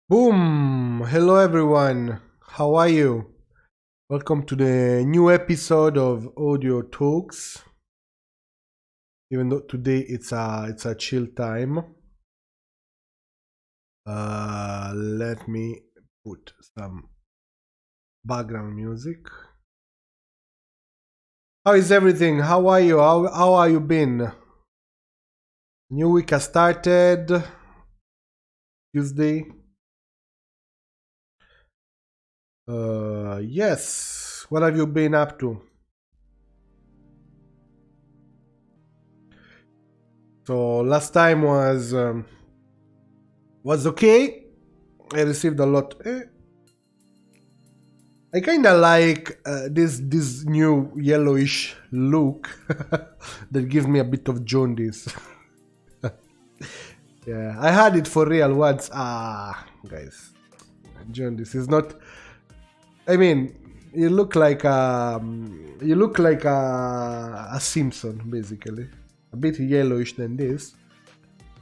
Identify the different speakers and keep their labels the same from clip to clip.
Speaker 1: Boom! Hello everyone. How are you? Welcome to the new episode of Audio Talks. Even though today it's a chill time. Let me put some background music. How is everything? How are you? How are you been? New week has started. Tuesday. Yes. What have you been up to? So last time was okay. I received a lot. I kind of like this new yellowish look that gives me a bit of jaundice. Yeah, I had it for real once. Guys, jaundice is not. I mean, you look like a Simpson basically, a bit yellowish than this,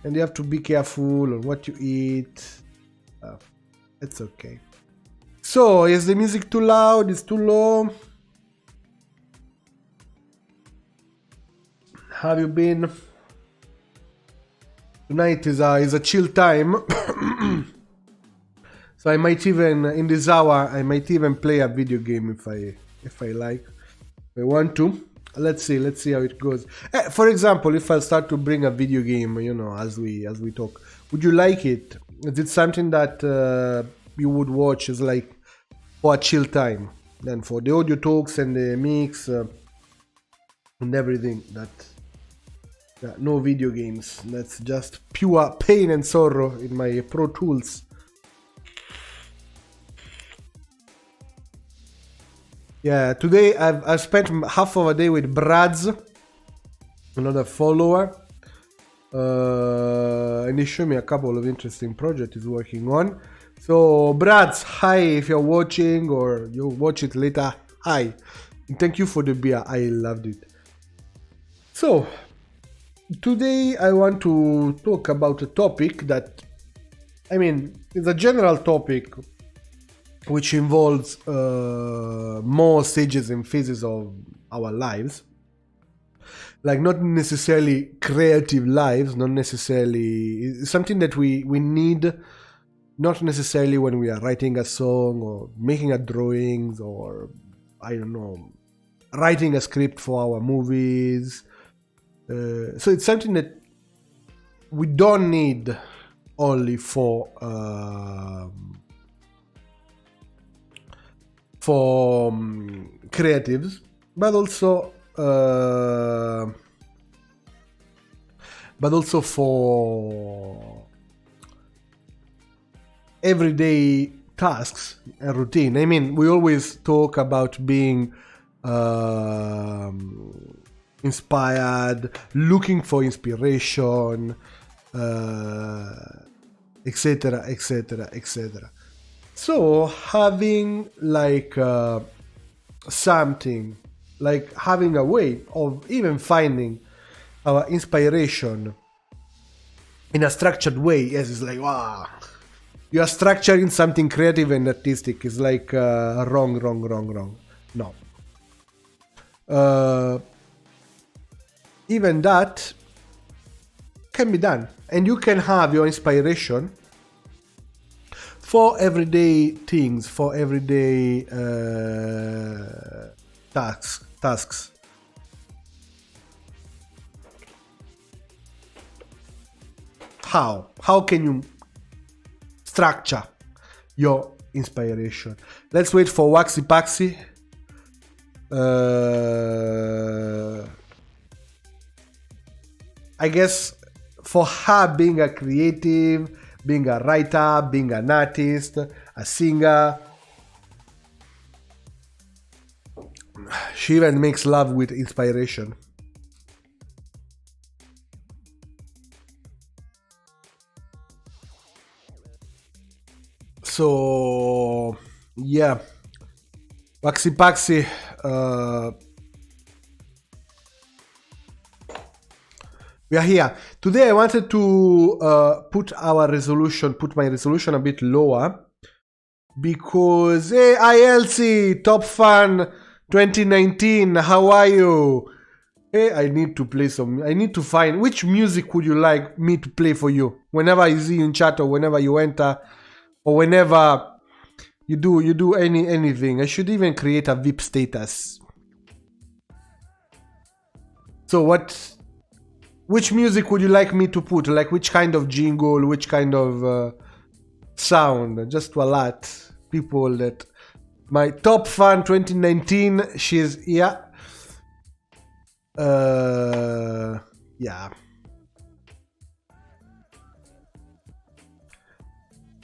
Speaker 1: and you have to be careful on what you eat. It's okay. So, is the music too loud? Is too low? Have you been? Tonight is a chill time. So I might even in this hour I might even play a video game if I like. If I want to. Let's see how it goes. For example, if I start to bring a video game, as we talk, would you like it? Is it something that you would watch as like for a chill time? Then for the audio talks and the mix and everything, that no video games. That's just pure pain and sorrow in my Pro Tools. Yeah, today I've spent half of a day with Brads, another follower, and he showed me a couple of interesting projects he's working on. So Brads, hi if you're watching or you watch it later. Hi, and thank you for the beer. I loved it. So today I want to talk about a topic that, I mean, it's a general topic which involves more stages and phases of our lives. Like not necessarily creative lives, not necessarily something that we need, not necessarily when we are writing a song or making a drawings or I don't know, writing a script for our movies. So it's something that we don't need only for creatives, but also for everyday tasks and routine. I mean, we always talk about being inspired, looking for inspiration, etc., etc., etc. So having like something, like having a way of even finding our inspiration in a structured way, yes, it's like, wow, you are structuring something creative and artistic. It's like wrong. No. Even that can be done, and you can have your inspiration for everyday things, for everyday tasks. How can you structure your inspiration? Let's wait for Waxy Paxy. I guess for her being a creative, being a writer, being an artist, a singer, she even makes love with inspiration. So yeah, Waxy Paxy, We are here. Today I wanted to put my resolution a bit lower because, hey, ILC, Top Fan 2019, how are you? Hey, I need to play I need to find, which music would you like me to play for you? Whenever I see you in chat or whenever you enter or whenever you do anything. I should even create a VIP status. So which music would you like me to put? Like which kind of jingle, which kind of sound? Just to alert people that my Top Fan 2019, she's here. Yeah.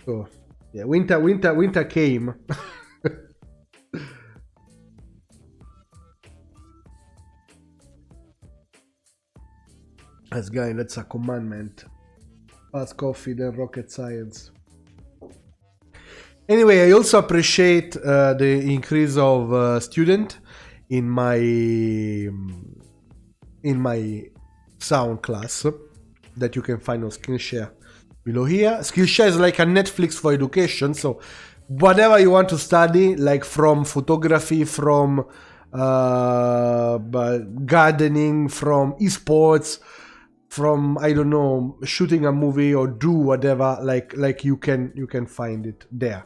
Speaker 1: So yeah, winter came. As guy, that's a commandment. Fast coffee, then rocket science. Anyway, I also appreciate the increase of student in my sound class that you can find on Skillshare below here. Skillshare is like a Netflix for education, so whatever you want to study, like from photography, from gardening, from esports, from, I don't know, shooting a movie or do whatever, like you can find it there.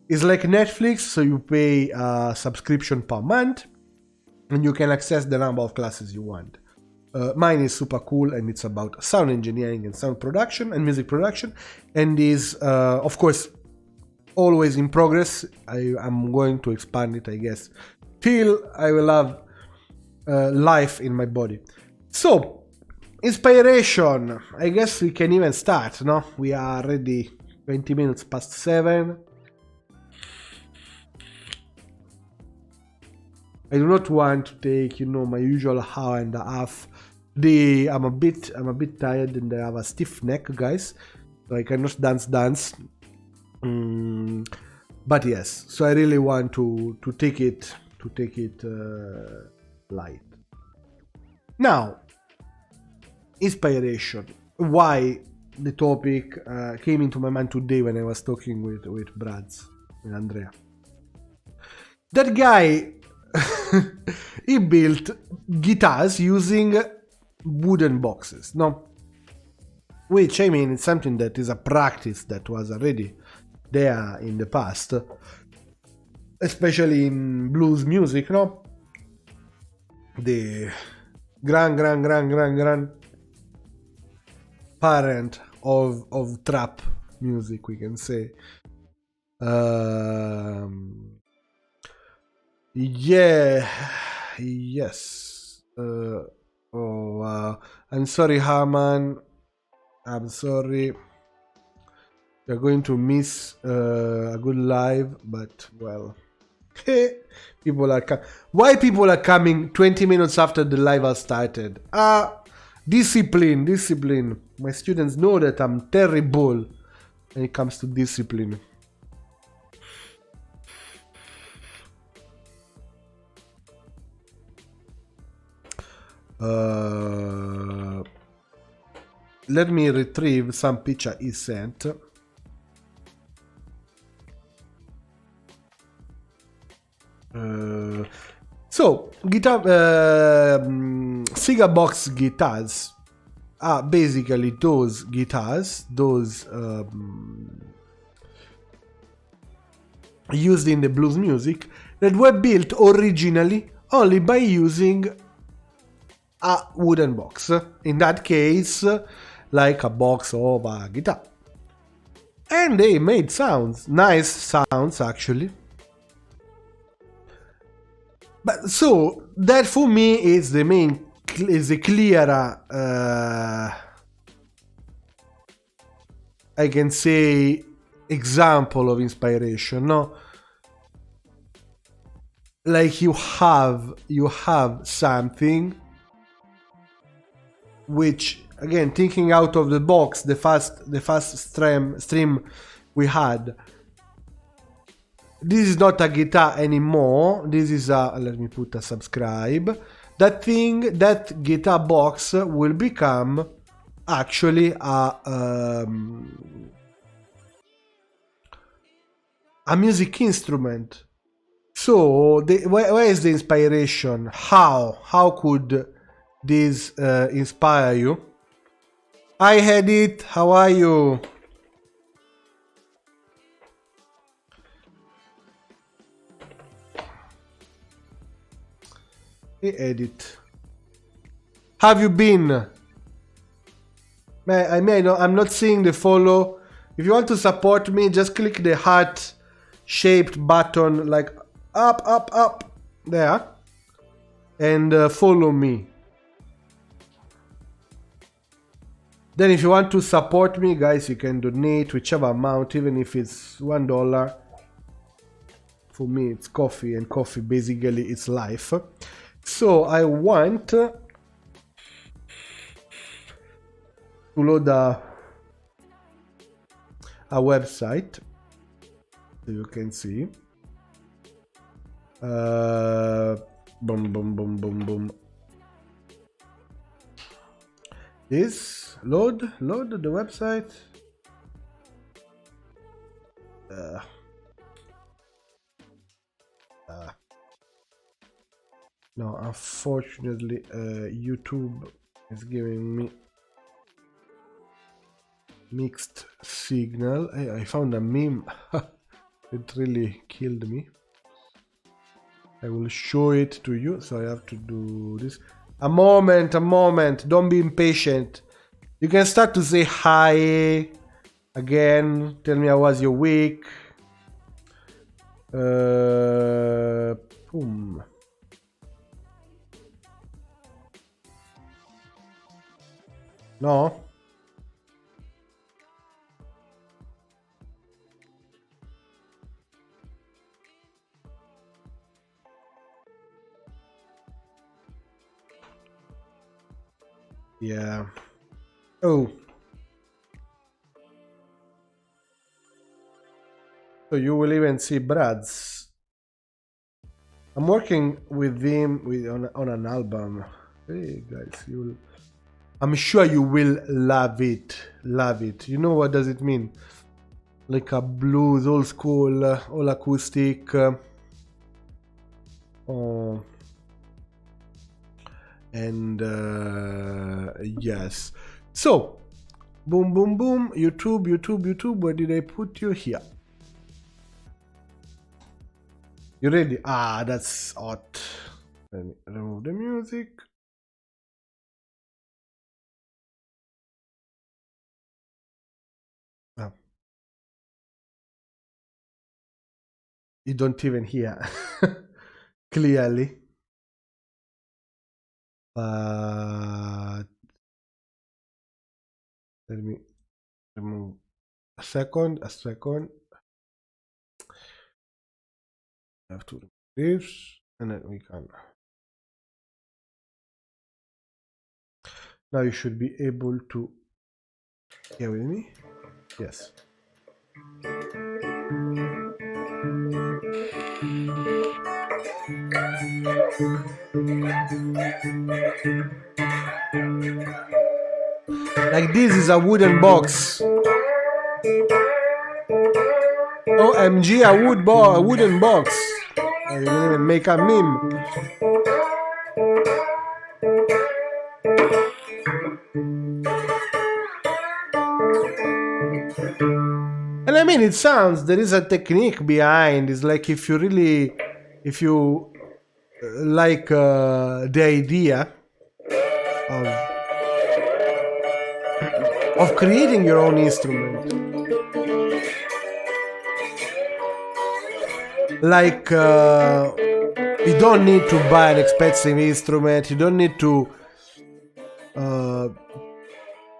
Speaker 1: It's like Netflix, so you pay a subscription per month and you can access the number of classes you want. Mine is super cool and it's about sound engineering and sound production and music production, and is of course always in progress. I'm going to expand it, I guess, till I will have life in my body. So inspiration, I guess we can even start, no? We are already 20 minutes past 7. I do not want to take, my usual hour and a half. I'm a bit tired and I have a stiff neck, guys. So I cannot dance. But yes, so I really want to take it light. Now, inspiration. Why the topic came into my mind today when I was talking with Brads and Andrea. That guy, he built guitars using wooden boxes, no? Which, I mean, it's something that is a practice that was already there in the past, especially in blues music, no? The grand parent of trap music, we can say. Yes. I'm sorry, Haman. I'm sorry. You're going to miss a good live, but well. People are why people are coming 20 minutes after the live has started? Discipline. My students know that I'm terrible when it comes to discipline. Let me retrieve some picture he sent. So guitar, Sega box guitars are basically those guitars, used in the blues music, that were built originally only by using a wooden box. In that case, like a box of a guitar. And they made sounds, nice sounds actually. But so that for me is the clearer, I can say, example of inspiration, no? Like you have something which, again, thinking out of the box, the fast stream we had. This is not a guitar anymore. This is a, let me put a subscribe. that guitar box will become actually a music instrument. So where is the inspiration? How could this inspire you? Hi Edith, how are you? Hey Edith, have you been? I'm not seeing the follow. If you want to support me, just click the heart shaped button, like up there, and follow me. Then if you want to support me, guys, you can donate whichever amount, even if it's $1. For me, it's coffee, and coffee basically it's life. So I want to load a website, so you can see. Boom. This load the website. No, unfortunately, YouTube is giving me mixed signal. I found a meme. It really killed me. I will show it to you, so I have to do this. A moment, don't be impatient. You can start to say hi again. Tell me how was your week. Boom. No? Yeah. Oh. So you will even see Brad's. I'm working with him on an album. Hey guys, I'm sure you will love it. Love it. You know what does it mean? Like a blues, old school, all acoustic. And yes. So, boom. YouTube. Where did I put you? Here. You ready? Ah, that's hot. Let me remove the music. Oh. You don't even hear clearly. But let me remove a second. I have to remove this, and then we can. Now you should be able to hear with me. Yes. Like this is a wooden box. OMG, a wooden box. I didn't even make a meme. And I mean, it sounds, there is a technique behind. It's like if you like the idea of creating your own instrument. Like you don't need to buy an expensive instrument. You don't need to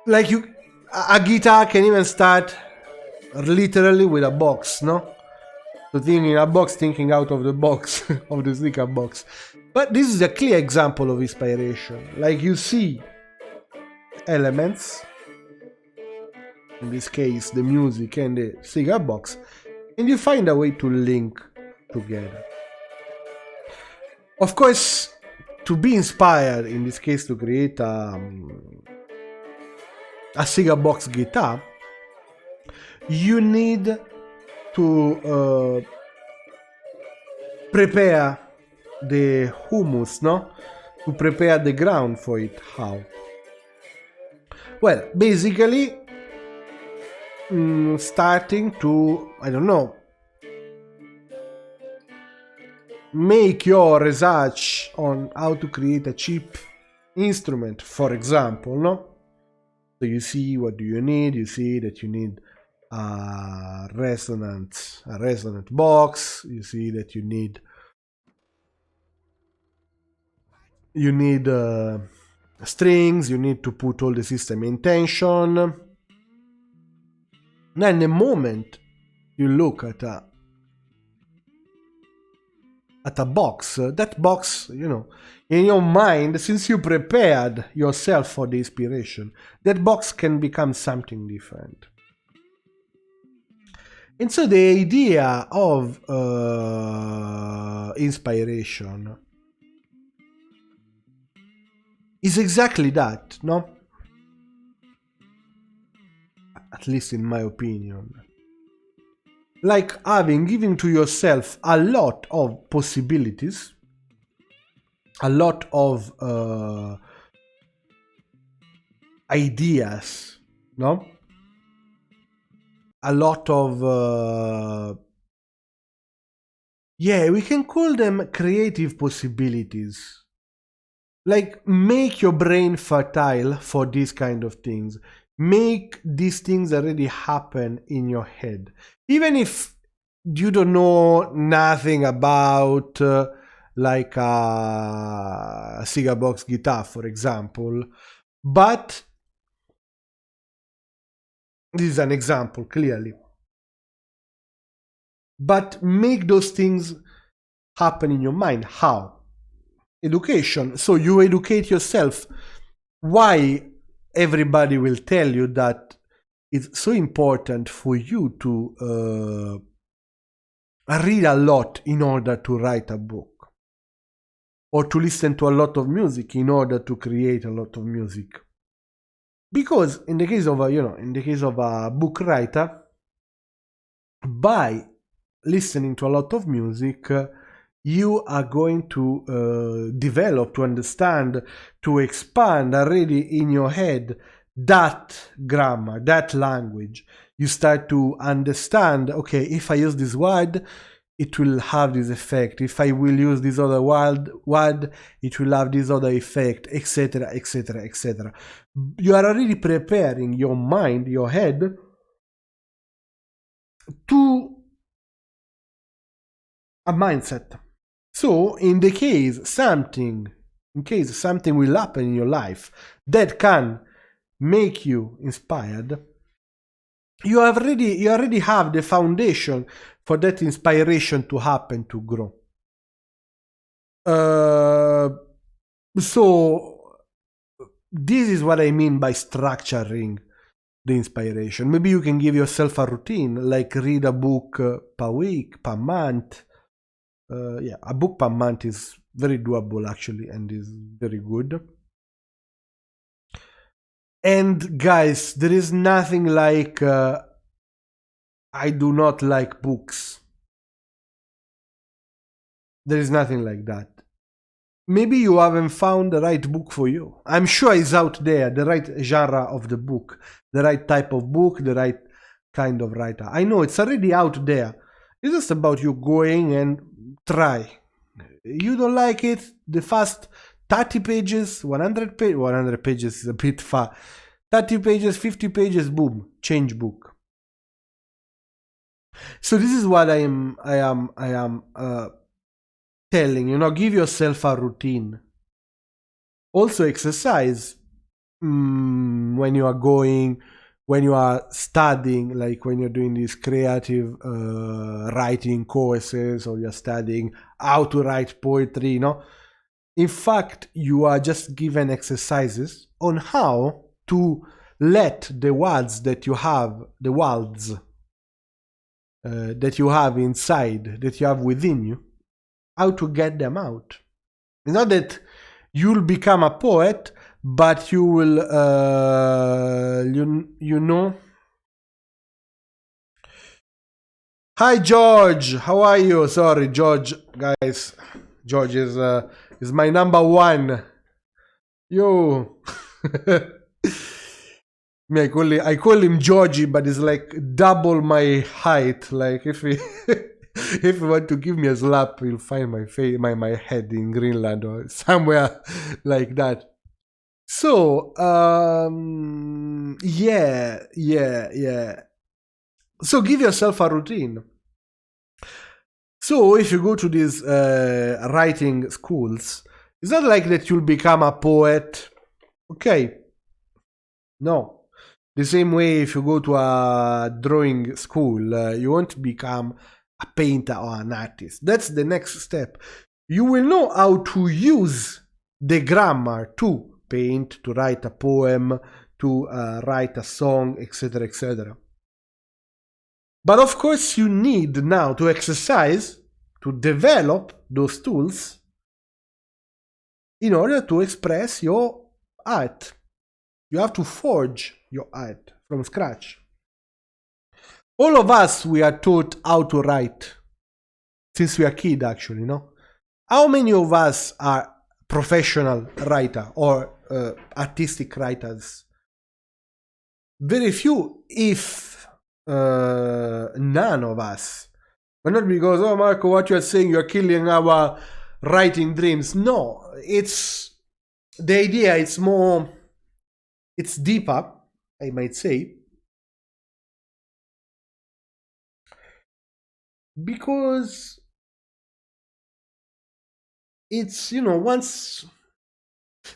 Speaker 1: like a guitar can even start literally with a box, no? So thinking a box, thinking out of the box of the sticker box. But this is a clear example of inspiration. Like you see elements, in this case the music and the sticker box, and you find a way to link together. Of course, to be inspired, in this case, to create a Sega box guitar, you need to prepare the humus, no? To prepare the ground for it. How? Well, basically, starting to, I don't know, make your research on how to create a cheap instrument, for example, no? So you see what do you need. You see that you need a resonant box. You see that you need strings. You need to put all the system in tension. Then the moment you look at a box, that box, you know, in your mind, since you prepared yourself for the inspiration, that box can become something different. And so the idea of inspiration is exactly that, no? At least in my opinion. Like giving to yourself a lot of possibilities, a lot of ideas, no? A lot of we can call them creative possibilities. Like, make your brain fertile for these kind of things. Make these things already happen in your head. Even if you don't know nothing about like a Sega box guitar, for example, but this is an example, clearly. But make those things happen in your mind. How? Education. So you educate yourself. Why everybody will tell you that it's so important for you to read a lot in order to write a book, or to listen to a lot of music in order to create a lot of music. Because in the case of a book writer, by listening to a lot of music, you are going to develop, to understand, to expand already in your head that grammar, that language. You start to understand, okay, if I use this word, it will have this effect. If I will use this other word, it will have this other effect, etc., etc., etc. You are already preparing your mind, your head, to a mindset. So, in case something will happen in your life that can make you inspired, you already have the foundation for that inspiration to happen, to grow. So this is what I mean by structuring the inspiration. Maybe you can give yourself a routine, like read a book per week, per month. A book per month is very doable, actually, and is very good. And guys, there is nothing like I do not like books. There is nothing like that. Maybe you haven't found the right book for you. I'm sure it's out there, the right genre of the book, the right type of book, the right kind of writer. I know it's already out there. It's just about you going and try. You don't like it, the first 30 pages, 100 pages is a bit far. 30 pages, 50 pages, boom, change book. So this is what I am telling, give yourself a routine. Also exercise when you are studying, like when you're doing these creative writing courses, or you're studying how to write poetry, In fact, you are just given exercises on how to let the words that you have, that you have inside, that you have within you, how to get them out. It's not that you'll become a poet, but you will, you know. Hi, George. How are you? Sorry, George, guys. George is my number one. Yo. Me, I call him Georgie, but it's like double my height. Like if he if you want to give me a slap, you'll find my face, my head in Greenland or somewhere like that. So yeah. So give yourself a routine. So if you go to these writing schools, it's not like that you'll become a poet. Okay. No. The same way if you go to a drawing school, you won't become a painter or an artist. That's the next step. You will know how to use the grammar to paint, to write a poem, to write a song, etc., etc. But of course, you need now to exercise, to develop those tools in order to express your art. You have to forge your art from scratch. All of us, we are taught how to write since we are kids, actually, no? How many of us are professional writer or artistic writers? Very few, if none of us. But not because, oh, Marco, what you are saying, you're killing our writing dreams. No, it's the idea, it's more, it's deeper, I might say. Because it's, once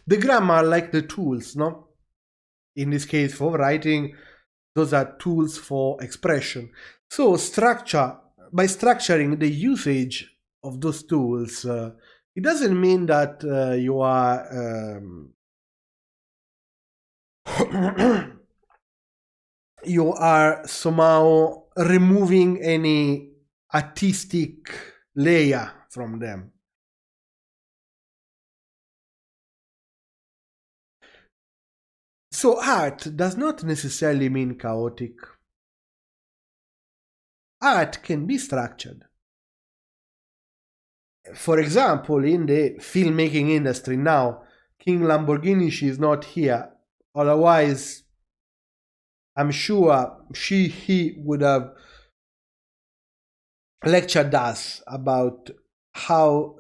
Speaker 1: the grammar, like the tools, no? In this case, for writing, those are tools for expression. So by structuring the usage of those tools, it doesn't mean that you are you are somehow removing any artistic layer from them. So art does not necessarily mean chaotic. Art can be structured. For example, in the filmmaking industry now, King Lamborghini, she is not here. Otherwise, I'm sure he would have lectured us about how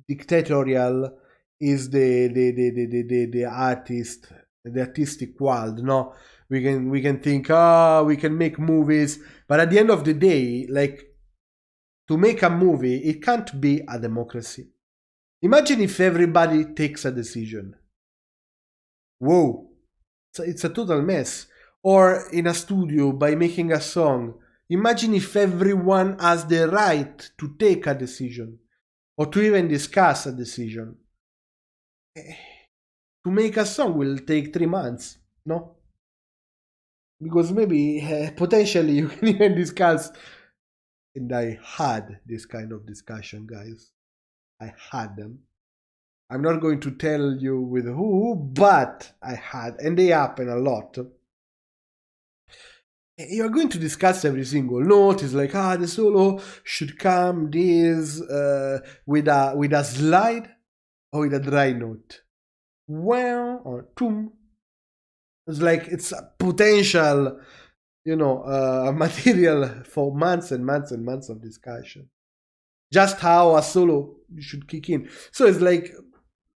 Speaker 1: dictatorial is the artistic world. No, we can think, we can make movies, but at the end of the day, like, to make a movie, it can't be a democracy. Imagine if everybody takes a decision. Whoa, it's a total mess. Or in a studio, by making a song, imagine if everyone has the right to take a decision or to even discuss a decision. To make a song will take 3 months, no? Because maybe potentially you can even discuss. And I had this kind of discussion, guys. I had them. I'm not going to tell you with who, but I had, and they happen a lot. You're going to discuss every single note. It's like, the solo should come this with a slide or with a dry note. Well, or tum. It's like it's a potential, material for months and months and months of discussion. Just how a solo should kick in. So it's like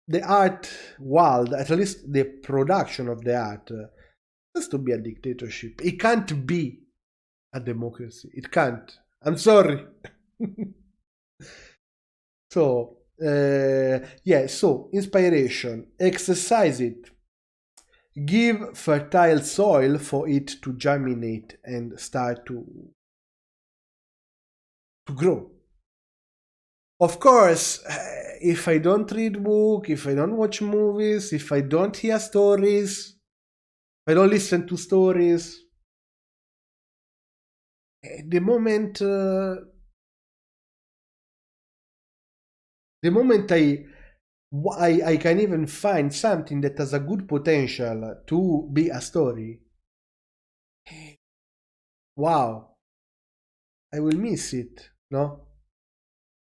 Speaker 1: the art world, at least the production of the art, has to be a dictatorship. It can't be a democracy. It can't. I'm sorry. So, so inspiration, exercise it. Give fertile soil for it to germinate and start to grow. Of course, if I don't read book, if I don't watch movies, if I don't hear stories, if I don't listen to stories, the moment I I can even find something that has a good potential to be a story. Wow, I will miss it, no?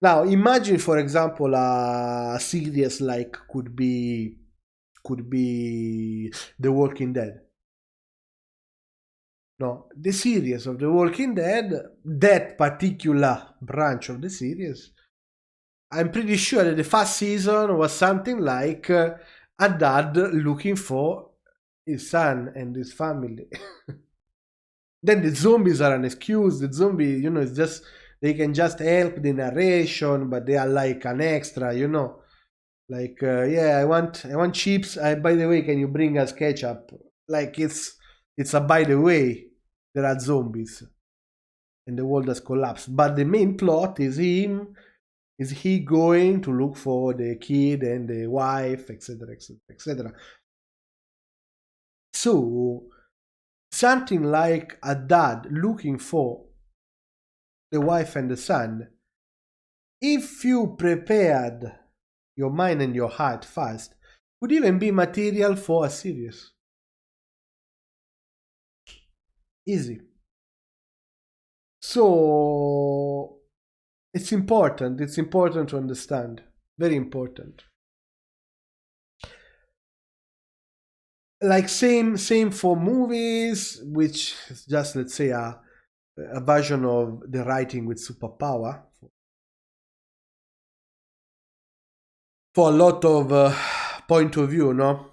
Speaker 1: Now imagine, for example, a series like could be The Walking Dead. No, the series of The Walking Dead, that particular branch of the series, I'm pretty sure that the first season was something like a dad looking for his son and his family. Then the zombies are an excuse. The zombie, it's just they can just help the narration, but they are like an extra, Like, yeah, I want chips. By the way, can you bring us ketchup? Like it's a by the way, there are zombies and the world has collapsed. But the main plot is him. Is he going to look for the kid and the wife, etc., etc., etc.? So something like a dad looking for the wife and the son. If you prepared your mind and your heart fast, would even be material for a series. Easy. So it's important to understand, very important. Like same for movies, which is just, let's say, a version of the writing with superpower for a lot of point of view, no?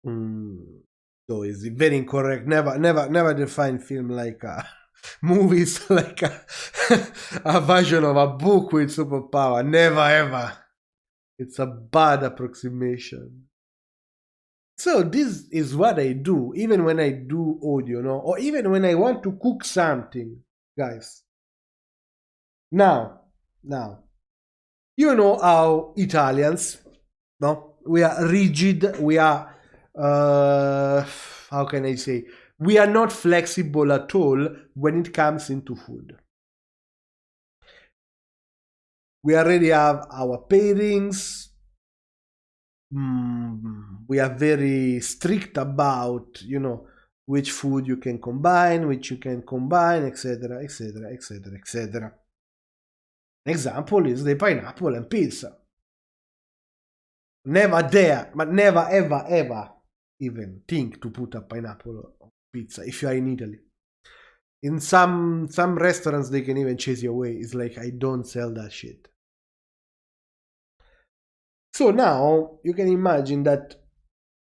Speaker 1: So it's very incorrect. Never define film like movies like a version of a book with superpower. Never ever. It's a bad approximation. So this is what I do, even when I do audio, no, or even when I want to cook something, guys. Now, you know how Italians, no, we are rigid. We are, how can I say? We are not flexible at all when it comes into food. We already have our pairings. We are very strict about, which food you can combine, which you can combine, etc., etc., etc., etc. An example is the pineapple and pizza. Never dare, but never, ever, ever even think to put a pineapple on pizza if you are in Italy. In some restaurants, they can even chase you away. It's like, I don't sell that shit. So now you can imagine that,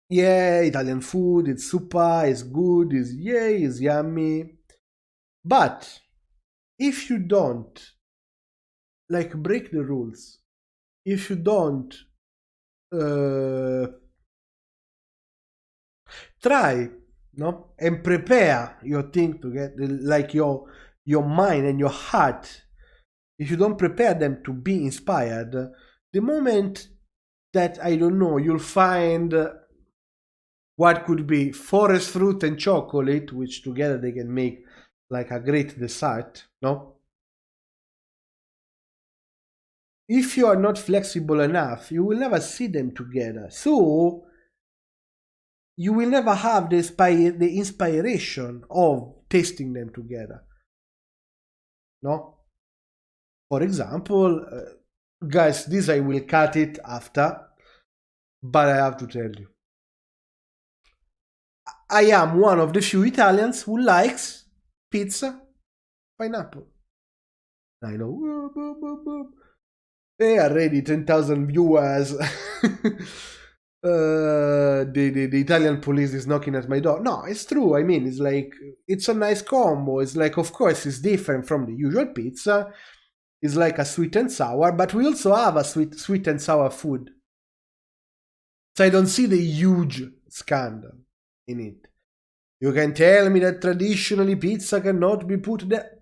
Speaker 1: yeah, Italian food, it's super, it's good, it's yummy. But if you don't like break the rules, if you don't try, no, and prepare your thing to get like your mind and your heart, if you don't prepare them to be inspired, the moment that, I don't know, you'll find what could be forest fruit and chocolate, which together they can make like a great dessert, no? If you are not flexible enough, you will never see them together. So you will never have the inspiration of tasting them together. No? For example, guys, this I will cut it after, but I have to tell you. I am one of the few Italians who likes pizza, pineapple. I know. They are already 10,000 viewers. The Italian police is knocking at my door. No, it's true. I mean, it's like, it's a nice combo. It's like, of course, it's different from the usual pizza. It's like a sweet and sour, but we also have a sweet and sour food. So I don't see the huge scandal in it. You can tell me that traditionally pizza cannot be put there.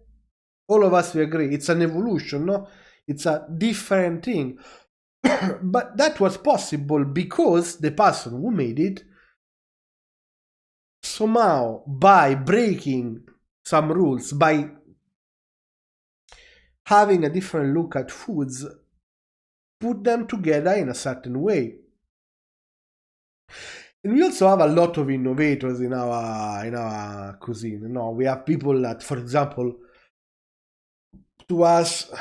Speaker 1: All of us we agree. It's an evolution, no? It's a different thing. But that was possible because the person who made it, somehow, by breaking some rules, by having a different look at foods, put them together in a certain way. And we also have a lot of innovators in our cuisine. You know, we have people that, for example, to us,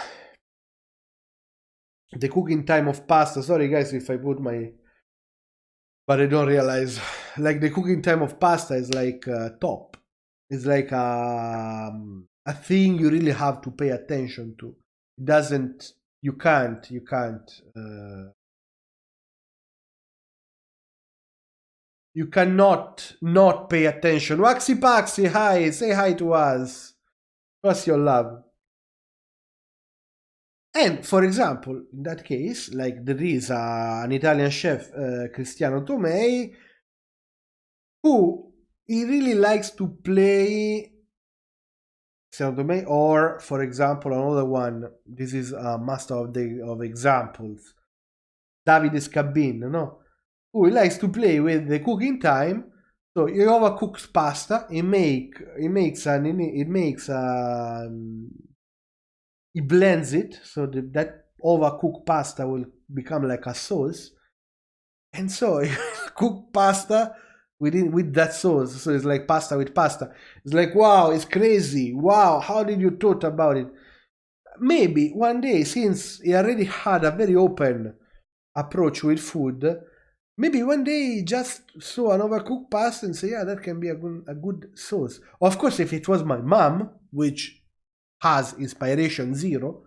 Speaker 1: the cooking time of pasta. Sorry guys if I put my, but I don't realize. Like the cooking time of pasta is like top. It's like a thing you really have to pay attention to. It doesn't. You can't. You cannot not pay attention. Waxy Paxy, hi, say hi to us. What's your love? And for example, in that case, like there is an Italian chef, Cristiano Tomei, who he really likes to play. Cristiano Tomei, or for example, another one. This is a master of examples. Davide Scabbin, no? Who likes to play with the cooking time. So he overcooks pasta. He blends it so that overcooked pasta will become like a sauce, and so he cook pasta with that sauce. So it's like pasta with pasta. It's like, wow, it's crazy. Wow, how did you thought about it? Maybe one day, since he already had a very open approach with food, maybe one day he just saw an overcooked pasta and say, yeah, that can be a good sauce. Of course, if it was my mom, which has inspiration zero,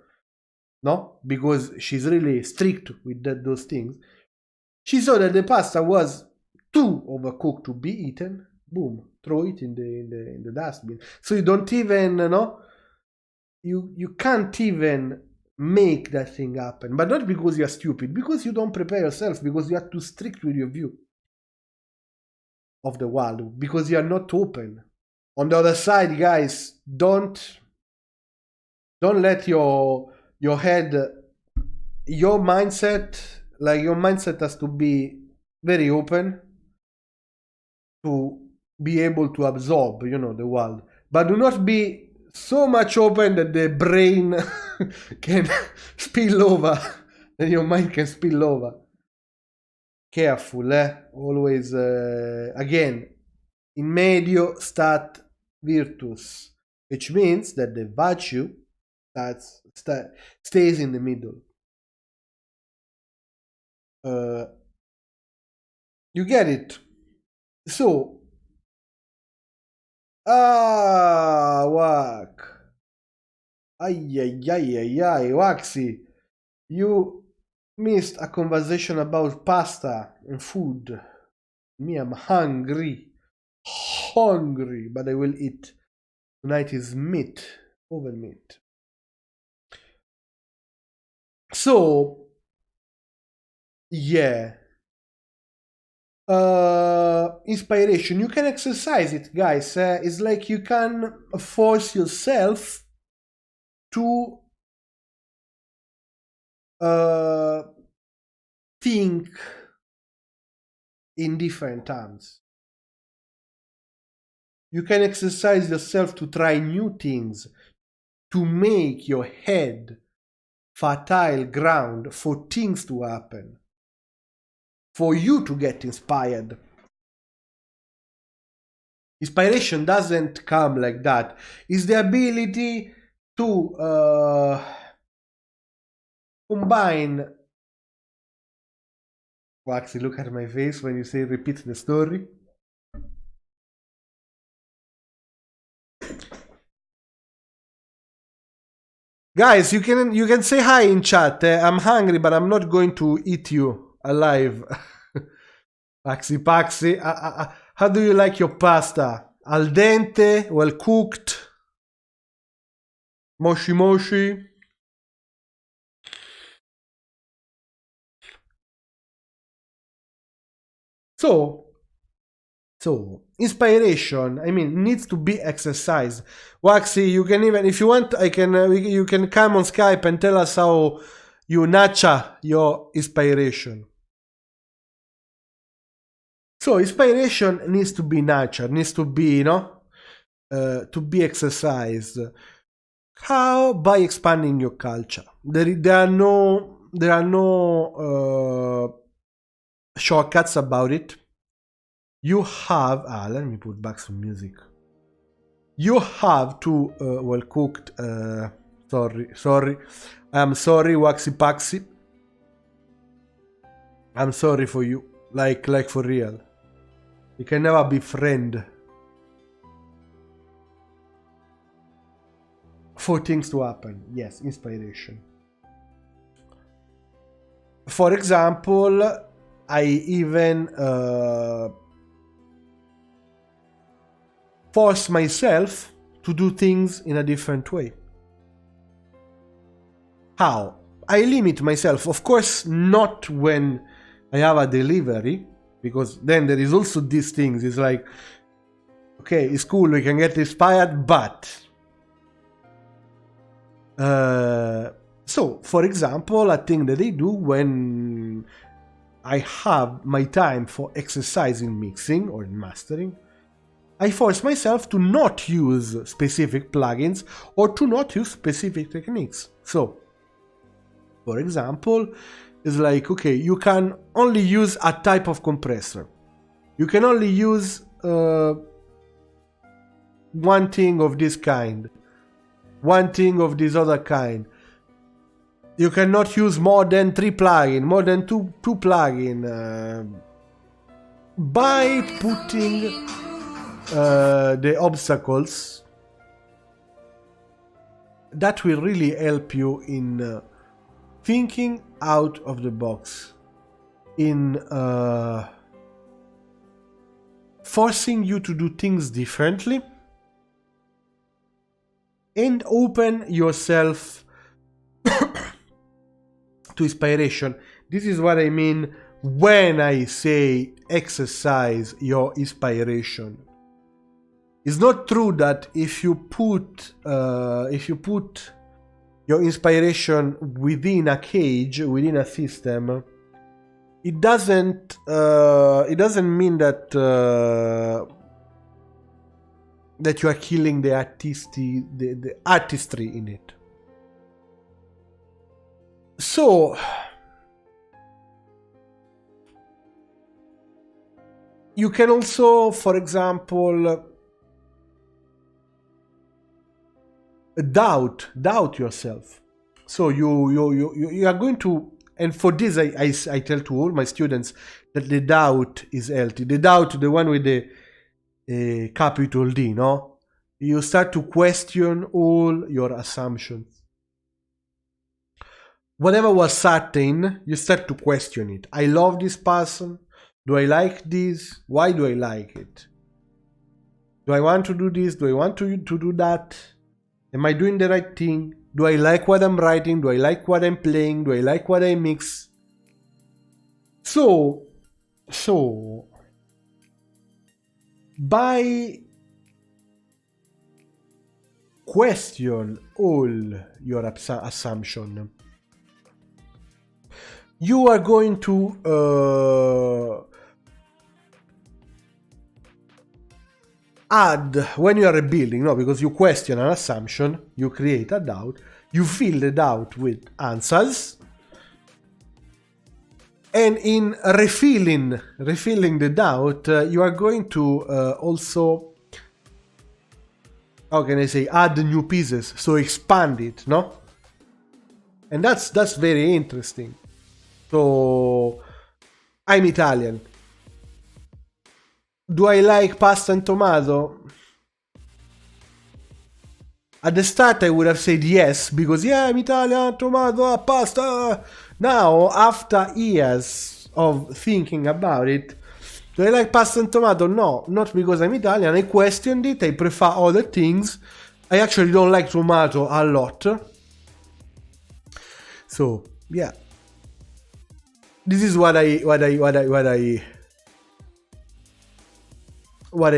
Speaker 1: no, because she's really strict with those things, she saw that the pasta was too overcooked to be eaten. Boom, throw it in the dustbin. So you don't even, you can't even make that thing happen. But not because you're stupid, because you don't prepare yourself, because you are too strict with your view of the world, because you are not open. On the other side, guys, don't let your head, your mindset has to be very open to be able to absorb, the world. But do not be so much open that the brain can spill over, that your mind can spill over. Careful, always, again, in medio stat virtus, which means that the virtue stays in the middle. You get it? So, Wack. Ay, Waxy. You missed a conversation about pasta and food. Me, I'm hungry, but I will eat. Tonight is meat, oven meat. So, yeah. Inspiration, you can exercise it, guys. It's like you can force yourself to think in different terms. You can exercise yourself to try new things, to make your head fertile ground for things to happen, for you to get inspired. Inspiration doesn't come like that. It's the ability to combine. Waxy, look at my face when you say repeat the story. Guys, you can say hi in chat. I'm hungry, but I'm not going to eat you alive. Waxy Paxy, how do you like your pasta? Al dente, well cooked, moshi. So inspiration, needs to be exercised. Waxy, you can even, if you want, you can come on Skype and tell us how you nurture your inspiration. So inspiration needs to be nurtured, needs to be, to be exercised. How? By expanding your culture. There are no shortcuts about it. You have let me put back some music. You have to well cooked. Sorry. I'm sorry, Waxy Paxy. I'm sorry for you. Like for real. You can never be friend. For things to happen. Yes, inspiration. For example, I even force myself to do things in a different way. How? I limit myself. Of course, not when I have a delivery, because then there is also these things. It's like, okay, it's cool, we can get inspired, but... so, for example, a thing that I do when I have my time for exercising, mixing or mastering, I force myself to not use specific plugins or to not use specific techniques. So, for example, it's like, okay, you can only use a type of compressor. You can only use one thing of this kind, one thing of this other kind. You cannot use more than 3 plugins, more than two plugins. By putting the obstacles, that will really help you in thinking out of the box, in forcing you to do things differently, and open yourself to inspiration. This is what I mean when I say exercise your inspiration. It's not true that if you put your inspiration within a cage, within a system, it doesn't mean that that you are killing the artistry in it. So you can also, for example, doubt yourself. So you are going to, and for this I tell to all my students that the doubt is healthy. The doubt, the one with the capital D, no? You start to question all your assumptions. Whatever was certain, you start to question it. I love this person. Do I like this? Why do I like it? Do I want to do this? Do I want to do that? Am I doing the right thing? Do I like what I'm writing? Do I like what I'm playing? Do I like what I mix? So by question all your assumption, you are going to add, when you are rebuilding, no, because you question an assumption, you create a doubt, you fill the doubt with answers, and in refilling the doubt, you are going to also, how can I say, add new pieces, so expand it, no? And that's very interesting. So, I'm Italian. Do I like pasta and tomato? At the start I would have said yes, because yeah, I'm Italian, tomato, pasta. Now, after years of thinking about it, do I like pasta and tomato? No, not because I'm Italian. I questioned it, I prefer other things. I actually don't like tomato a lot. So, yeah. This is what I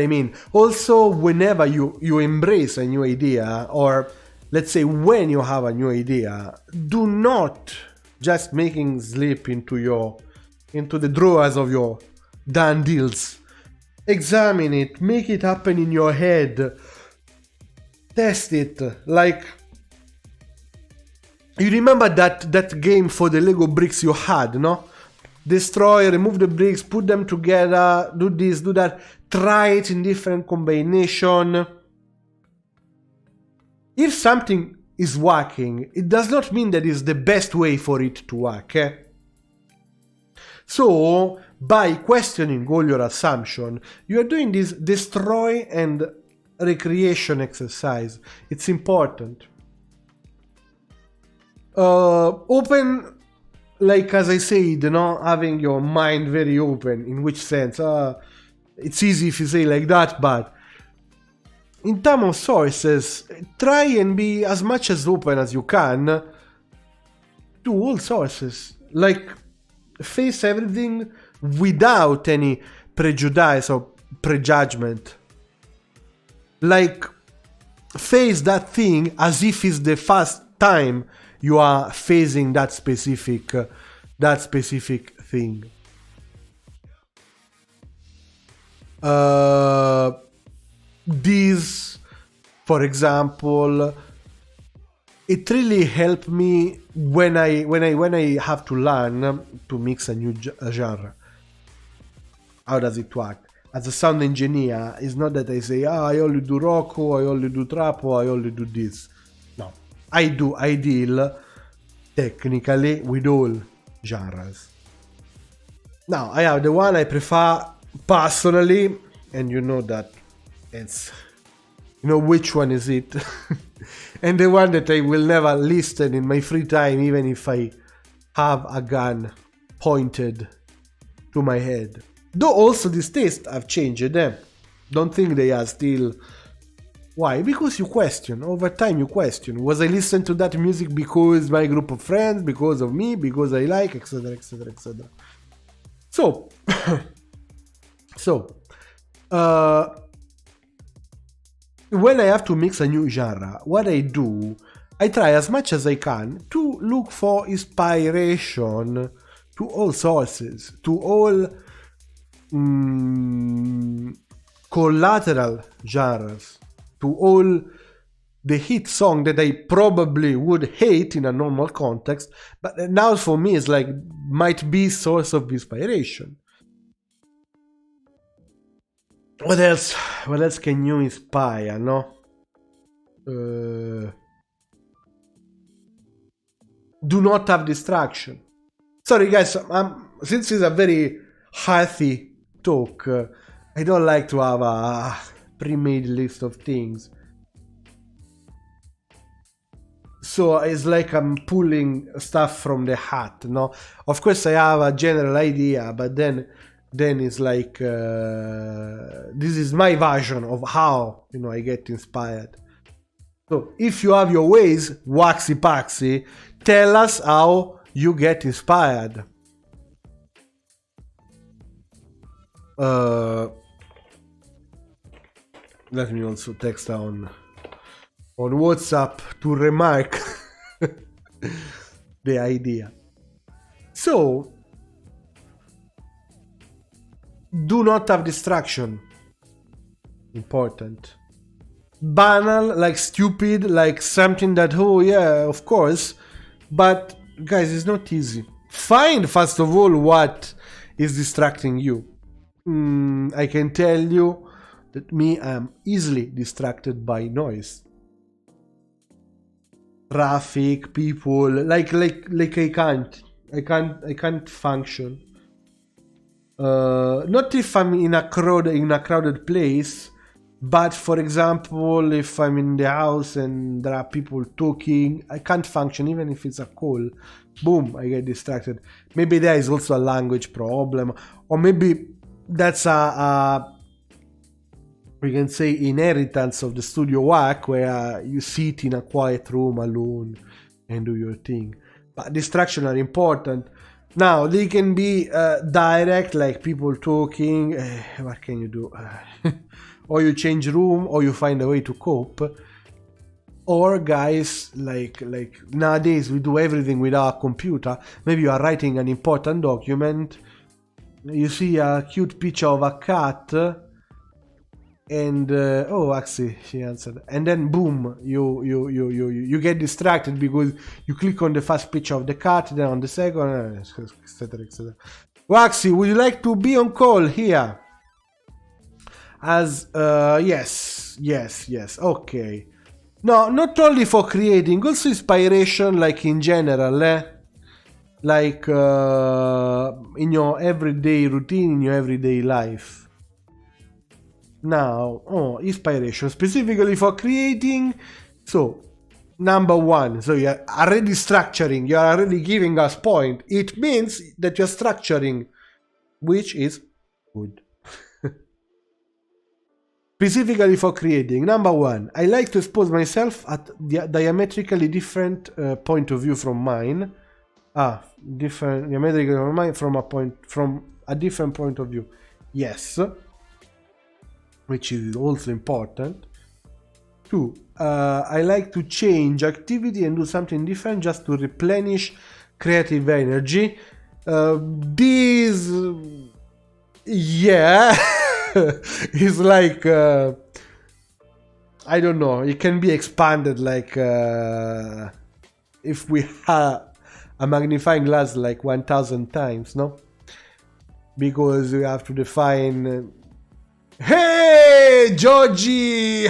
Speaker 1: mean. Also, whenever you embrace a new idea, or let's say when you have a new idea, do not just making slip into the drawers of your done deals. Examine it, make it happen in your head, test it. Like, You remember that game for the Lego bricks you had, no? Destroy, remove the bricks, put them together, do this, do that, try it in different combination. If something is working, it does not mean that it's the best way for it to work. So, by questioning all your assumptions, you are doing this destroy and recreation exercise. It's important. Open, like as I said, having your mind very open. In which sense? It's easy if you say like that, but in terms of sources, try and be as much as open as you can to all sources. Like, face everything without any prejudice or prejudgment. Like, face that thing as if it's the first time you are facing that specific thing. This, for example, it really helped me when I have to learn to mix a new genre. How does it work? As a sound engineer, it's not that I say, I only do rock, or I only do trap, or I only do this. No, I deal technically with all genres. Now, I have the one I prefer personally, and you know that it's, which one is it? And the one that I will never listen in my free time, even if I have a gun pointed to my head. Though also this taste have changed them. Don't think they are still. Why? Because you question. Over time you question. Was I listening to that music because my group of friends, because of me, because I like, etc, etc, etc. So, when I have to mix a new genre, what I do, I try as much as I can to look for inspiration to all sources, to all collateral genres, to all the hit song that I probably would hate in a normal context, but now for me it's like might be source of inspiration. What else can you inspire, no? Do not have distraction. Sorry guys, since it's a very healthy talk, I don't like to have a pre-made list of things. So it's like I'm pulling stuff from the hat, no? Of course I have a general idea, but then it's like this is my version of how I get inspired. So if you have your ways, waxy paxy, tell us how you get inspired. Let me also text on WhatsApp to remark the idea. So, do not have distraction. Important. Banal, like stupid, like something that, oh yeah, of course. But guys, it's not easy. Find first of all what is distracting you. I can tell you that I am easily distracted by noise. Traffic, people, like I can't function. Not if I'm in a crowded place, but for example, if I'm in the house and there are people talking, I can't function even if it's a call. Boom, I get distracted. Maybe there is also a language problem, or maybe that's we can say inheritance of the studio work, where you sit in a quiet room alone and do your thing. But distractions are important. Now they can be direct, like people talking. What can you do? Or you change room, or you find a way to cope. Or guys, like nowadays we do everything with our computer. Maybe you are writing an important document. You see a cute picture of a cat. And oh, actually, she answered. And then boom, you get distracted because you click on the first picture of the cat, then on the second, etc., etc. Waxy, would you like to be on call here? As yes, okay. No, not only for creating, also inspiration, like in general, like in your everyday routine, in your everyday life. Now, inspiration specifically for creating. So, number one, so you're already structuring, you're already giving us point. It means that you're structuring, which is good. Specifically for creating. Number one, I like to expose myself at the diametrically different point of view from mine. Different diametrically from mine from a different point of view. Yes. Which is also important. 2. I like to change activity and do something different just to replenish creative energy. This, yeah, is like, I don't know, it can be expanded like if we have a magnifying glass like 1000 times, no? Because we have to define... Hey, Georgie!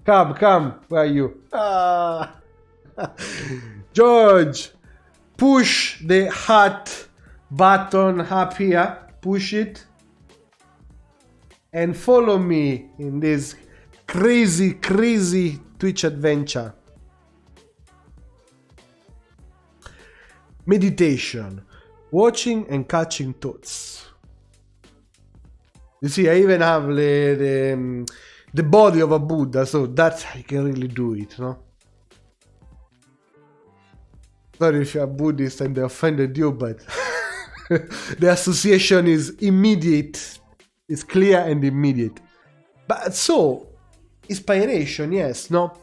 Speaker 1: Come. Where are you? George, push the heart button up here. Push it. And follow me in this crazy Twitch adventure. Meditation. Watching and catching thoughts. You see, I even have the body of a Buddha, so that's I can really do it, no? Sorry if you're a Buddhist and they offended you, but the association is immediate. It's clear and immediate. But so, inspiration, yes, no?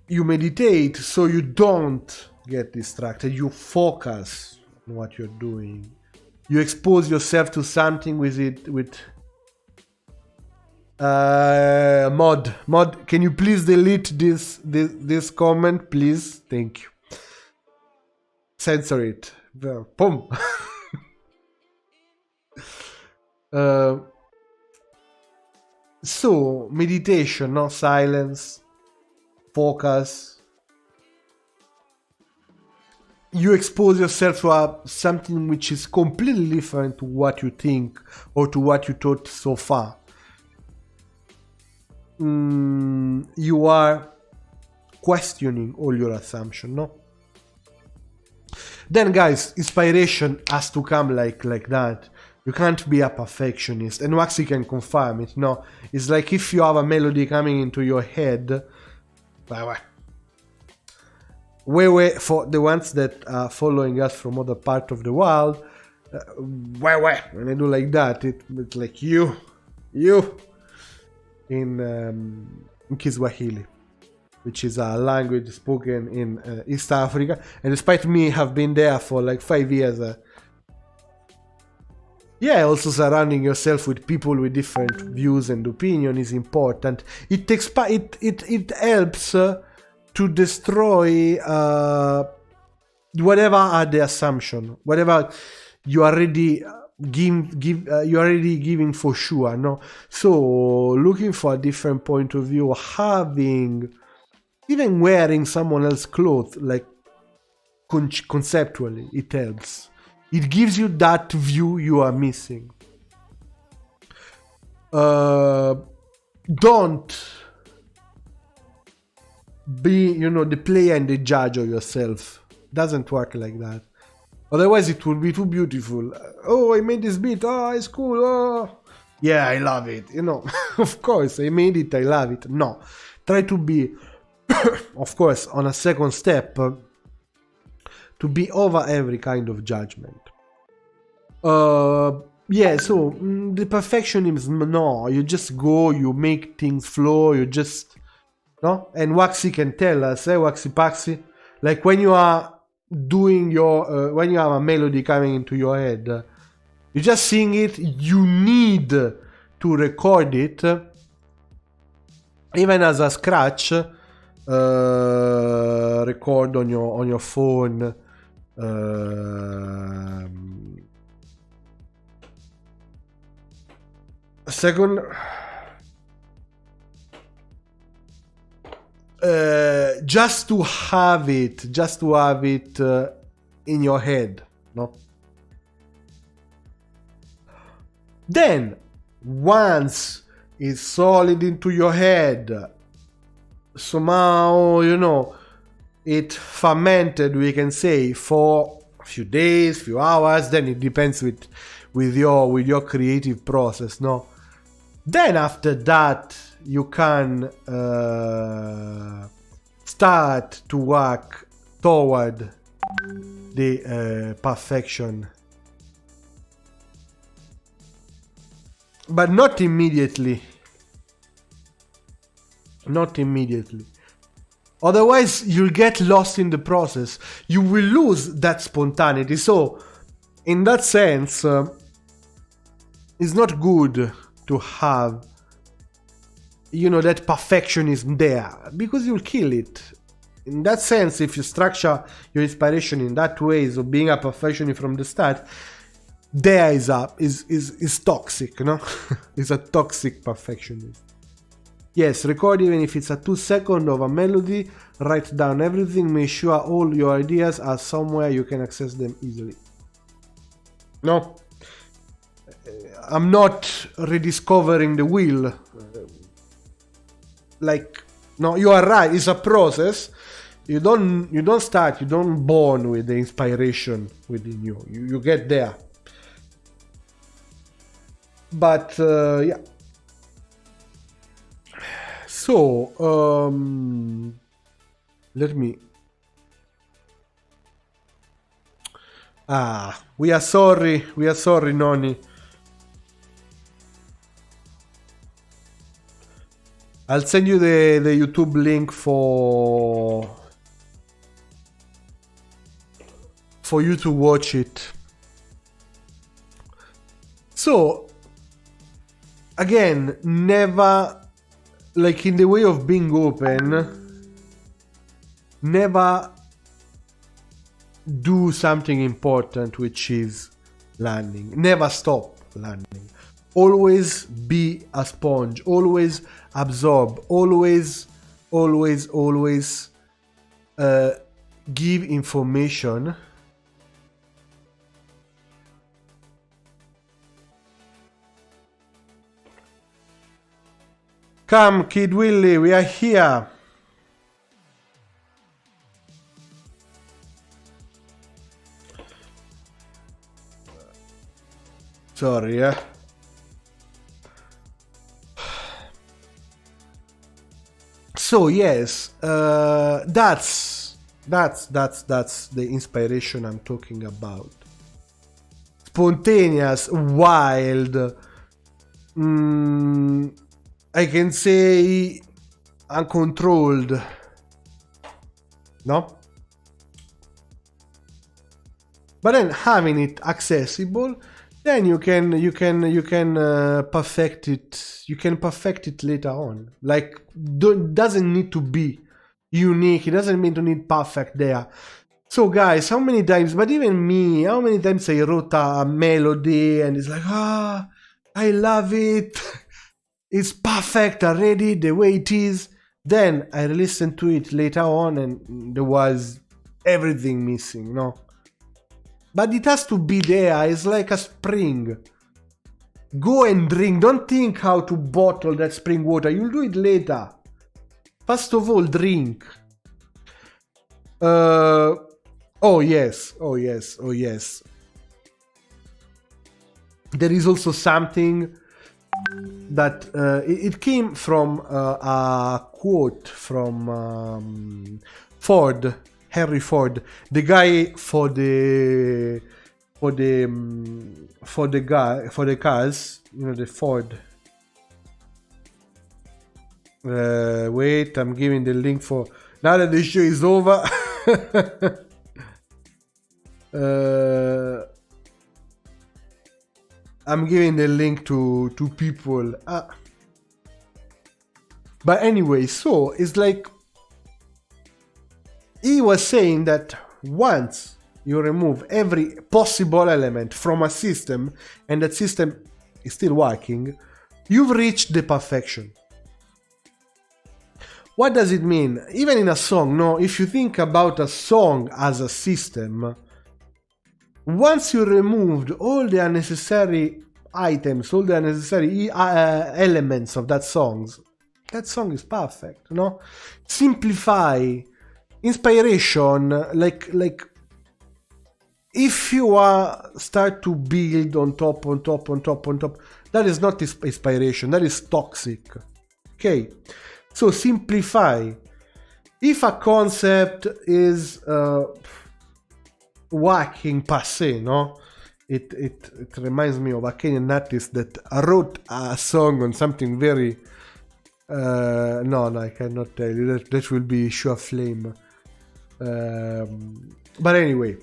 Speaker 1: You meditate so you don't get distracted. You focus on what you're doing. You expose yourself to something with mod. Can you please delete this comment, please? Thank you. Censor it. Boom. So meditation, no silence, focus. You expose yourself to something which is completely different to what you think or to what you thought so far. You are questioning all your assumptions, no? Then, guys, inspiration has to come like that. You can't be a perfectionist, and Waxy can confirm it. No, it's like if you have a melody coming into your head. Wait, for the ones that are following us from other part of the world, when I do like that, it's like you in Kiswahili, which is a language spoken in East Africa. And despite me have been there for like 5 years, also surrounding yourself with people with different views and opinion is important. It helps to destroy whatever are the assumption, whatever you already you're already giving for sure, no? So looking for a different point of view, even wearing someone else's clothes, like conceptually, it helps. It gives you that view you are missing. Don't be, the player and the judge of yourself. Doesn't work like that. Otherwise it will be too beautiful. Oh, I made this beat. Oh, it's cool. Oh, yeah, I love it. Of course, I made it. I love it. No. Try to be, of course, on a second step, to be over every kind of judgment. So the perfectionism, no. You just go, you make things flow, you just... No? And Waxy can tell us, Waxy Paxy, like when you are doing when you have a melody coming into your head, You just sing it. You need to record it, even as a scratch. Record on your phone. Second, just to have it in your head, no? Then, once it's solid into your head, somehow, you know, it fermented, we can say, for a few days, few hours, then it depends with your creative process, no? Then after that, you can start to work toward the perfection. But not immediately. Not immediately. Otherwise, you'll get lost in the process. You will lose that spontaneity. So, in that sense, it's not good to have, you know, that perfectionism there, because you'll kill it. In that sense, if you structure your inspiration in that way, so being a perfectionist from the start, there is toxic, you know? It's a toxic perfectionist. Yes, record even if it's a 2 seconds of a melody, write down everything, make sure all your ideas are somewhere you can access them easily. No, I'm not rediscovering the wheel. Like, no, you are right, it's a process. You don't start, you don't born with the inspiration within you. You get there. But, yeah. So, let me... we are sorry, Noni. I'll send you the YouTube link for you to watch it. So, again, never, like in the way of being open, never do something important, which is learning. Never stop learning. Always be a sponge. Always absorb. Always give information. Come, Kid Willie, we are here. Sorry, yeah. So yes, that's the inspiration I'm talking about. Spontaneous, wild. I can say uncontrolled. No? But then having it accessible, then you can perfect it. You can perfect it later on. Like, doesn't need to be unique. It doesn't mean to need perfect there. So guys, how many times, but even me, how many times I wrote a melody and it's like, I love it. It's perfect already the way it is. Then I listened to it later on and there was everything missing, no? But it has to be there. It's like a spring. Go and drink. Don't think how to bottle that spring water. You'll do it later. First of all, drink. Oh yes. There is also something that it came from a quote from Ford, Henry Ford, the guy for the cars, you know, the Ford. Wait, I'm giving the link for now that the show is over. I'm giving the link to people. But anyway, so it's like he was saying that once you remove every possible element from a system and that system is still working, you've reached the perfection. What does it mean? Even in a song, no? If you think about a song as a system, once you removed all the unnecessary items, all the unnecessary elements of that song is perfect, no? Simplify, inspiration, like if you start to build on top, that is not inspiration, that is toxic. Okay, so simplify. If a concept is working per se, no? It reminds me of a Kenyan artist that wrote a song on something very no, I cannot tell you. That will be Sure Flame. But anyway,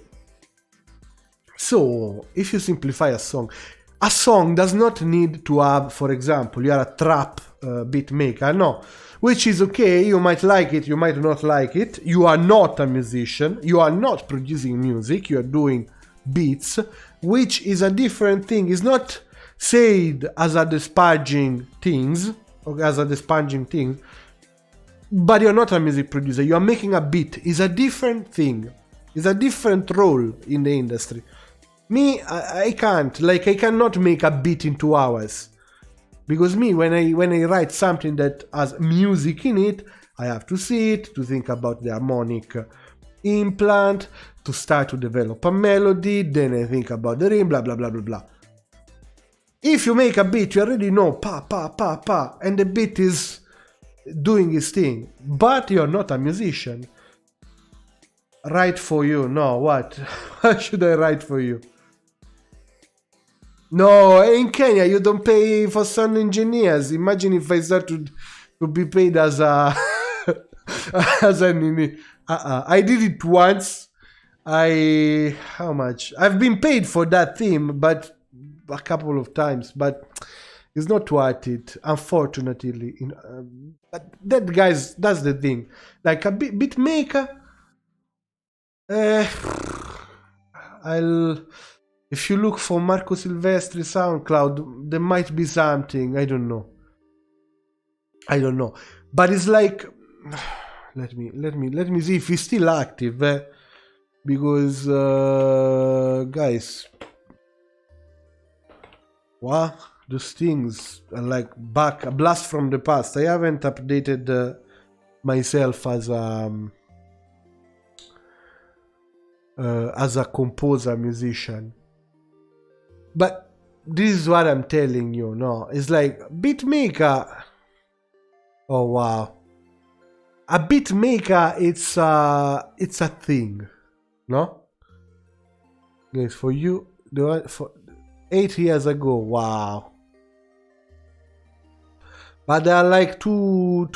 Speaker 1: so if you simplify a song does not need to have, for example, you are a trap beat maker, no, which is okay. You might like it, you might not like it. You are not a musician. You are not producing music. You are doing beats, which is a different thing. It's not said as a disparaging things. But you're not a music producer. You are making a beat. It's a different thing. It's a different role in the industry. Me, I can't. Like, I cannot make a beat in 2 hours. Because me, when I write something that has music in it, I have to sit, to think about the harmonic implant, to start to develop a melody, then I think about the rhythm, blah, blah, blah, blah, blah. If you make a beat, you already know, pa, pa, pa, pa, and the beat is doing its thing. But you're not a musician. Write for you. No, what? What should I write for you? No, in Kenya, you don't pay for sound engineers. Imagine if I start to be paid as a... I did it once. How much? I've been paid for that theme, but a couple of times, but it's not worth it, unfortunately. But that, guys, that's the thing. Like a beat maker, if you look for Marco Silvestri SoundCloud, there might be something. I don't know. But it's like, let me see if he's still active, because guys, what? Those things are like a blast from the past. I haven't updated myself as a composer, musician. But this is what I'm telling you, no? It's like beat maker. Oh wow. A beat maker, it's a thing, no? Guys, for you, for 8 years ago, wow. But there are like two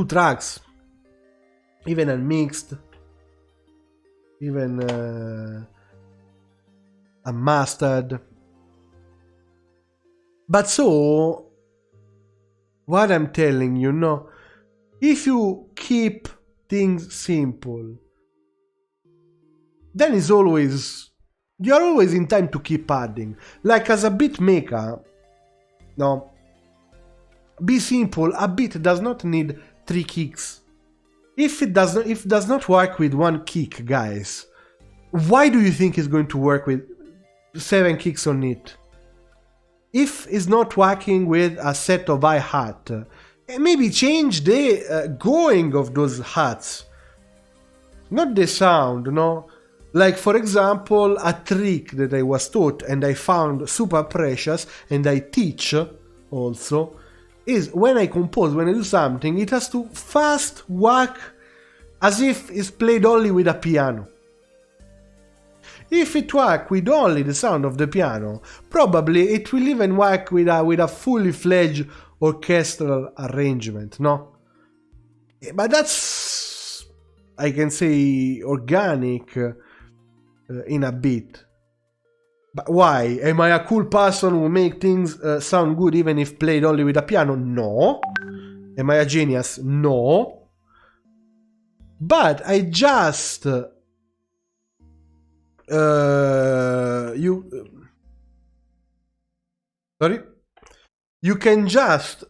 Speaker 1: tracks, even unmixed, even unmastered. But so, what I'm telling you, no, if you keep things simple, then you're always in time to keep adding. Like as a beat maker, no, be simple. A beat does not need 3 kicks. If it does not work with 1 kick, guys, why do you think it's going to work with 7 kicks on it? If it's not working with a set of hi-hat, maybe change the going of those hats, not the sound, no? Like, for example, a trick that I was taught and I found super precious, and I teach also, is when I compose, when I do something, it has to fast work as if it's played only with a piano. If it works with only the sound of the piano, probably it will even work with a fully fledged orchestral arrangement, no? But that's I can say organic in a bit. But why? Am I a cool person who make things sound good even if played only with a piano? No. Am I a genius? No. But I just you can just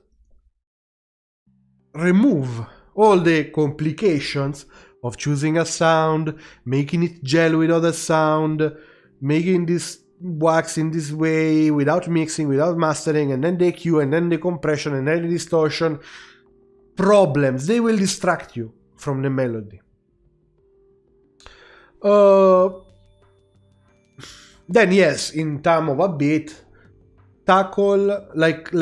Speaker 1: remove all the complications of choosing a sound, making it gel with other sound, making this wax in this way without mixing, without mastering, and then the EQ, and then the compression, and then the distortion. Problems, they will distract you from the melody. Then yes, in time of a beat, tackle like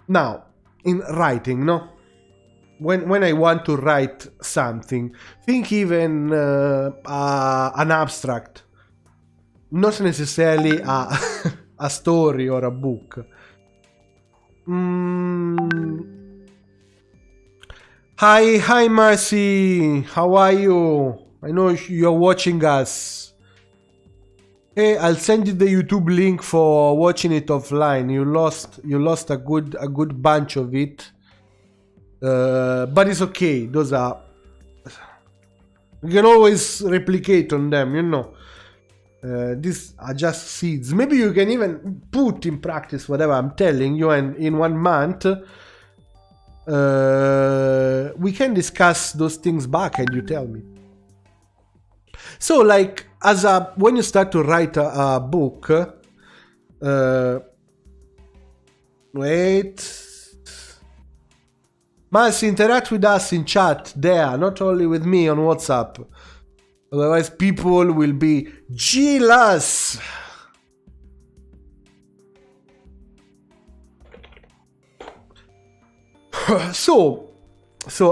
Speaker 1: now in writing, no? When I want to write something, think even an abstract, not necessarily a story or a book. Hi Marcy, how are you? I know you're watching us. Hey, I'll send you the YouTube link for watching it offline. You lost a good bunch of it. But it's okay. Those are, you can always replicate on them, you know. These are just seeds. Maybe you can even put in practice whatever I'm telling you, and in 1 month we can discuss those things back and you tell me. So like when you start to write a book, wait, Marcy, interact with us in chat there, not only with me on WhatsApp. Otherwise people will be jealous. So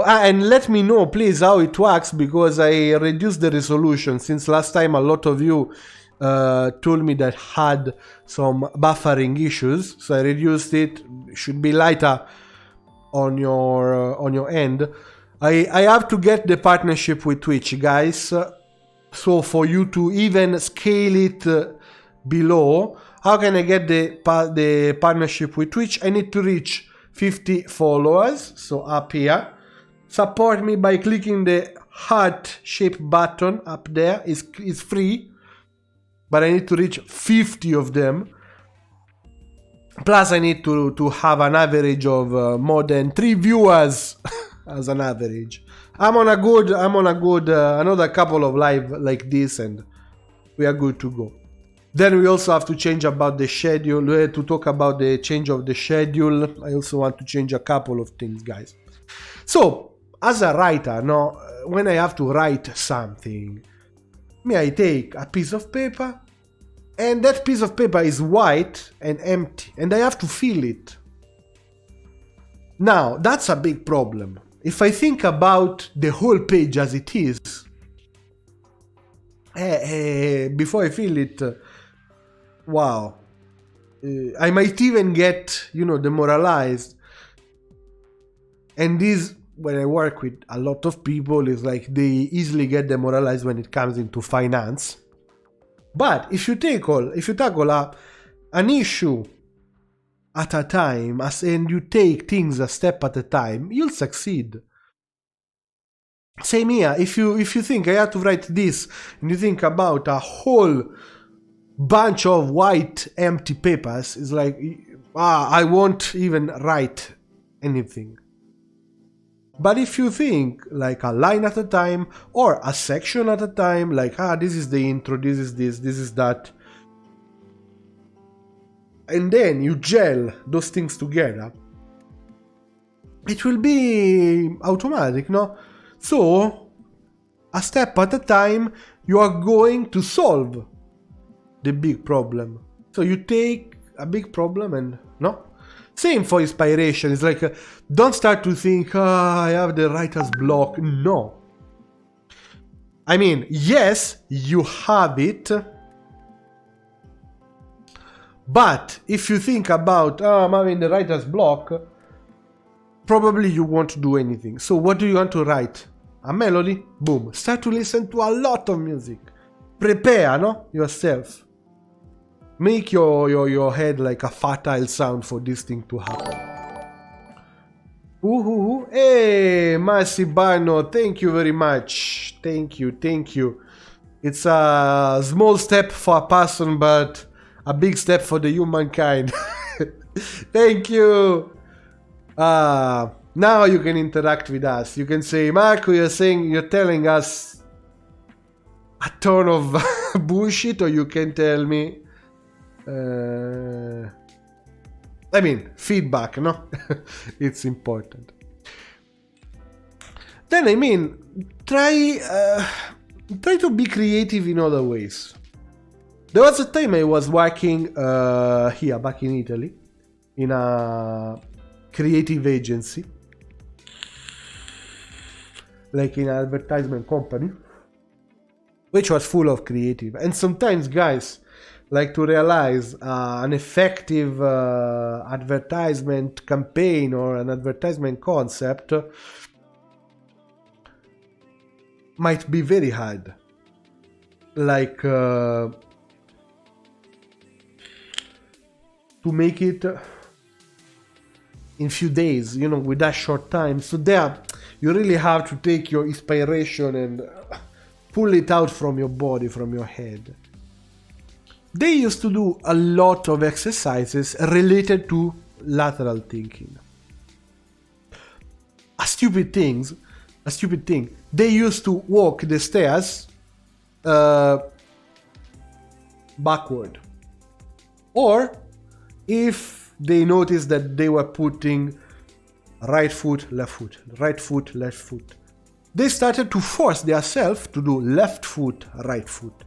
Speaker 1: and let me know please how it works, because I reduced the resolution since last time. A lot of you told me that had some buffering issues, so I reduced it. It should be lighter on your end. I have to get the partnership with Twitch, guys. So for you to even scale it below, how can I get the partnership with Twitch? I need to reach 50 followers. So up here, support me by clicking the heart-shaped button up there. It's free, but I need to reach 50 of them. Plus, I need to have an average of more than 3 viewers as an average. I'm on a good another couple of live like this, and we are good to go. Then we also have to change about the schedule. We have to talk about the change of the schedule. I also want to change a couple of things, guys. So, as a writer, no, when I have to write something, I take a piece of paper, and that piece of paper is white and empty, and I have to fill it. Now, that's a big problem. If I think about the whole page as it is, before I fill it, wow, I might even get, demoralized. And this, when I work with a lot of people, is like they easily get demoralized when it comes into finance. But if you tackle an issue at a time, and you take things a step at a time, you'll succeed. Same here. If you think I have to write this, and you think about a whole bunch of white empty papers, it's like, I won't even write anything. But if you think like a line at a time, or a section at a time, like, this is the intro, this is this is that, and then you gel those things together, it will be automatic, no? So, a step at a time, you are going to solve the big problem. So you take a big problem and, no? Same for inspiration. It's like, don't start to think, I have the writer's block. No. I mean, yes, you have it. But if you think about, I'm having the writer's block, probably you won't do anything. So what do you want to write? A melody? Boom. Start to listen to a lot of music. Prepare, no? Yourself. Make your head like a fertile sound for this thing to happen. Hey, Massibano, thank you very much. Thank you. It's a small step for a person, but a big step for the humankind. Thank you. Now you can interact with us. You can say, Marco, you're telling us a ton of bullshit, or you can tell me, I mean, feedback, no? It's important. Then, I mean, try to be creative in other ways. There was a time I was working here, back in Italy, in a creative agency, like in an advertisement company, which was full of creative. And sometimes, guys, like to realize an effective advertisement campaign or an advertisement concept might be very hard. Like to make it in few days, you know, with that short time. So there, you really have to take your inspiration and pull it out from your body, from your head. They used to do a lot of exercises related to lateral thinking. A stupid thing. They used to walk the stairs backward. Or if they noticed that they were putting right foot, left foot, right foot, left foot, they started to force themselves to do left foot, right foot.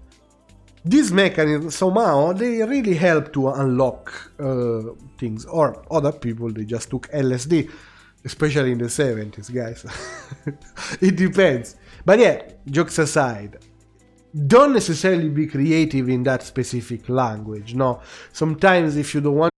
Speaker 1: This mechanism, somehow, they really help to unlock things. Or other people, they just took LSD, especially in the 70s, guys. It depends. But yeah, jokes aside, don't necessarily be creative in that specific language. No, sometimes if you don't want